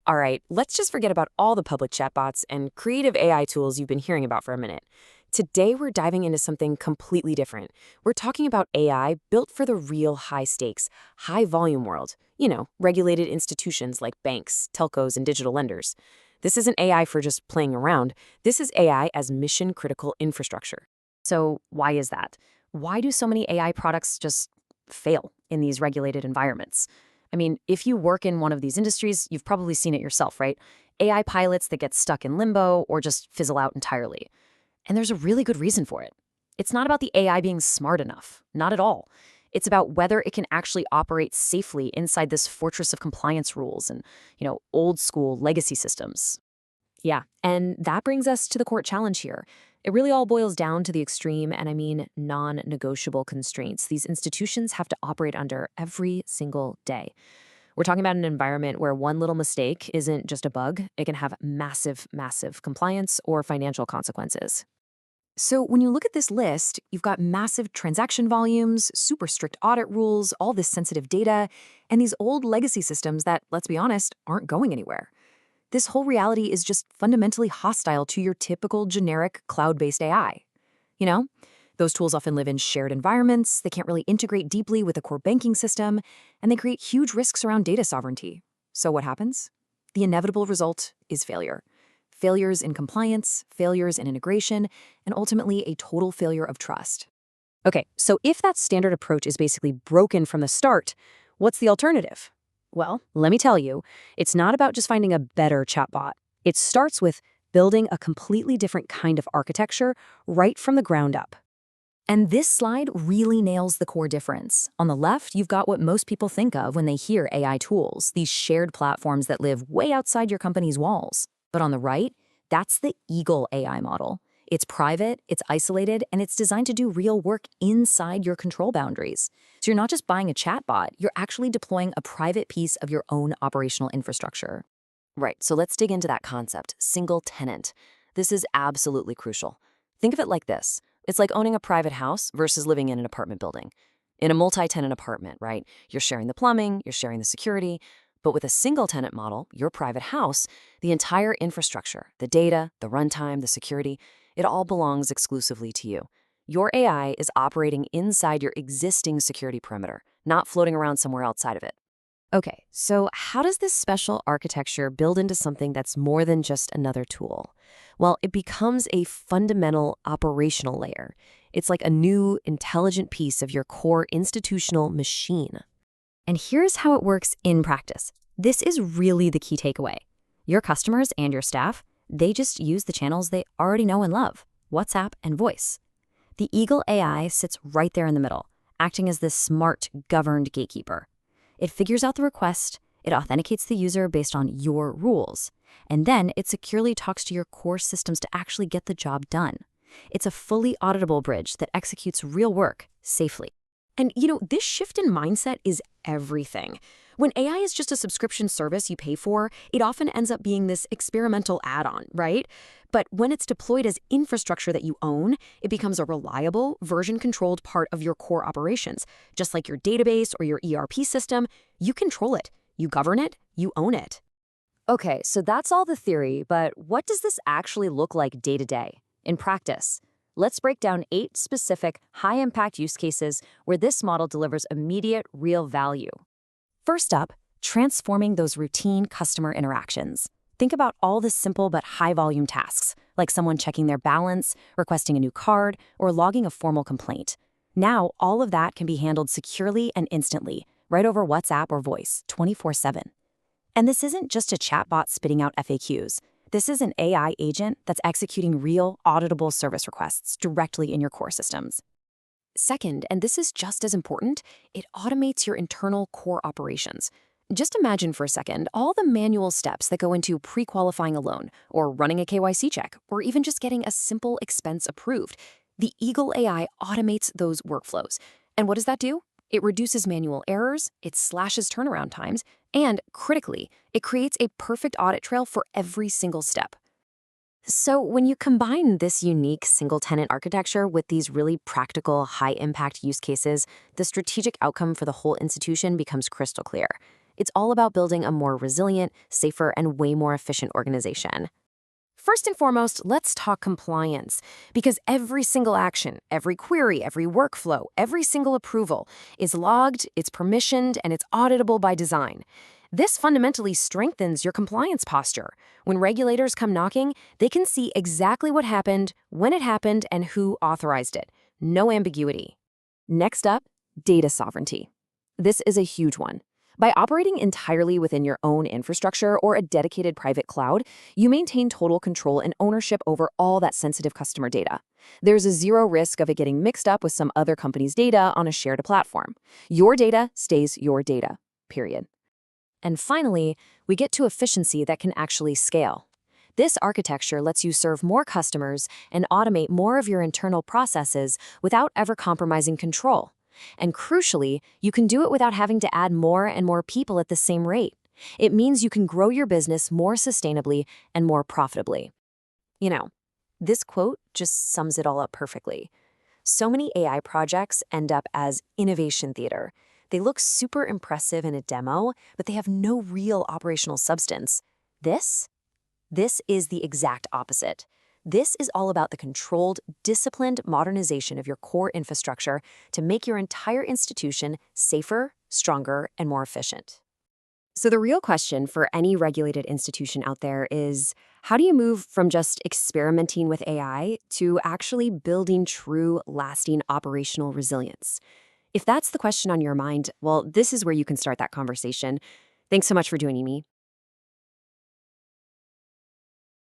All right, let's just forget about all the public chatbots and creative AI tools you've been hearing about for a minute. Today, we're diving into something completely different. We're talking about AI built for the real high stakes, high volume world. Regulated institutions like banks, telcos, and digital lenders. This isn't AI for just playing around. This is AI as mission critical infrastructure. So why is that? Why do so many AI products just fail in these regulated environments? I mean, if you work in one of these industries, you've probably seen it yourself, right? AI pilots that get stuck in limbo or just fizzle out entirely. And there's a really good reason for it. It's not about the AI being smart enough, not at all. It's about whether it can actually operate safely inside this fortress of compliance rules and, old school legacy systems. Yeah, and that brings us to the court challenge here. It really all boils down to the extreme, and I mean non-negotiable constraints these institutions have to operate under every single day. We're talking about an environment where one little mistake isn't just a bug, it can have massive, massive compliance or financial consequences. So when you look at this list, you've got massive transaction volumes, super strict audit rules, all this sensitive data, and these old legacy systems that, let's be honest, aren't going anywhere. This whole reality is just fundamentally hostile to your typical generic cloud-based AI. You know, those tools often live in shared environments, they can't really integrate deeply with a core banking system, and they create huge risks around data sovereignty. So what happens? The inevitable result is failure. Failures in compliance, failures in integration, and ultimately a total failure of trust. Okay, so if that standard approach is basically broken from the start, what's the alternative? Well, let me tell you, it's not about just finding a better chatbot. It starts with building a completely different kind of architecture right from the ground up. And this slide really nails the core difference. On the left, you've got what most people think of when they hear AI tools, these shared platforms that live way outside your company's walls. But on the right, that's the Eagle AI model. It's private, it's isolated, and it's designed to do real work inside your control boundaries. So you're not just buying a chatbot, you're actually deploying a private piece of your own operational infrastructure. Right, so let's dig into that concept, single tenant. This is absolutely crucial. Think of it like this. It's like owning a private house versus living in an apartment building. In a multi-tenant apartment, right, you're sharing the plumbing, you're sharing the security. But with a single-tenant model, your private house, the entire infrastructure, the data, the runtime, the security, it all belongs exclusively to you. Your AI is operating inside your existing security perimeter, not floating around somewhere outside of it. Okay, so how does this special architecture build into something that's more than just another tool? Well, it becomes a fundamental operational layer. It's like a new, intelligent piece of your core institutional machine. And here's how it works in practice. This is really the key takeaway. Your customers and your staff, they just use the channels they already know and love, WhatsApp and voice. The Eagle AI sits right there in the middle, acting as this smart, governed gatekeeper. It figures out the request, it authenticates the user based on your rules, and then it securely talks to your core systems to actually get the job done. It's a fully auditable bridge that executes real work safely. And this shift in mindset is everything. When AI is just a subscription service you pay for, it often ends up being this experimental add-on, right? But when it's deployed as infrastructure that you own, it becomes a reliable, version-controlled part of your core operations. Just like your database or your ERP system, you control it, you govern it, you own it. Okay, so that's all the theory, but what does this actually look like day to day, in practice? Let's break down 8 specific, high-impact use cases where this model delivers immediate, real value. First up, transforming those routine customer interactions. Think about all the simple but high-volume tasks, like someone checking their balance, requesting a new card, or logging a formal complaint. Now, all of that can be handled securely and instantly, right over WhatsApp or voice, 24/7. And this isn't just a chatbot spitting out FAQs. This is an AI agent that's executing real, auditable service requests directly in your core systems. Second, and this is just as important, it automates your internal core operations. Just imagine for a second all the manual steps that go into pre-qualifying a loan, or running a KYC check, or even just getting a simple expense approved. The Eagle AI automates those workflows. And what does that do? It reduces manual errors, it slashes turnaround times, and, critically, it creates a perfect audit trail for every single step. So when you combine this unique single-tenant architecture with these really practical, high-impact use cases, the strategic outcome for the whole institution becomes crystal clear. It's all about building a more resilient, safer, and way more efficient organization. First and foremost, let's talk compliance, because every single action, every query, every workflow, every single approval is logged, it's permissioned, and it's auditable by design. This fundamentally strengthens your compliance posture. When regulators come knocking, they can see exactly what happened, when it happened, and who authorized it. No ambiguity. Next up, data sovereignty. This is a huge one. By operating entirely within your own infrastructure or a dedicated private cloud, you maintain total control and ownership over all that sensitive customer data. There's a zero risk of it getting mixed up with some other company's data on a shared platform. Your data stays your data, period. And finally, we get to efficiency that can actually scale. This architecture lets you serve more customers and automate more of your internal processes without ever compromising control. And crucially, you can do it without having to add more and more people at the same rate. It means you can grow your business more sustainably and more profitably. You know, this quote just sums it all up perfectly. So many AI projects end up as innovation theater. They look super impressive in a demo, but they have no real operational substance. This is the exact opposite. This is all about the controlled, disciplined modernization of your core infrastructure to make your entire institution safer, stronger, and more efficient. So the real question for any regulated institution out there is, how do you move from just experimenting with AI to actually building true, lasting operational resilience? If that's the question on your mind, well, this is where you can start that conversation. Thanks so much for joining me.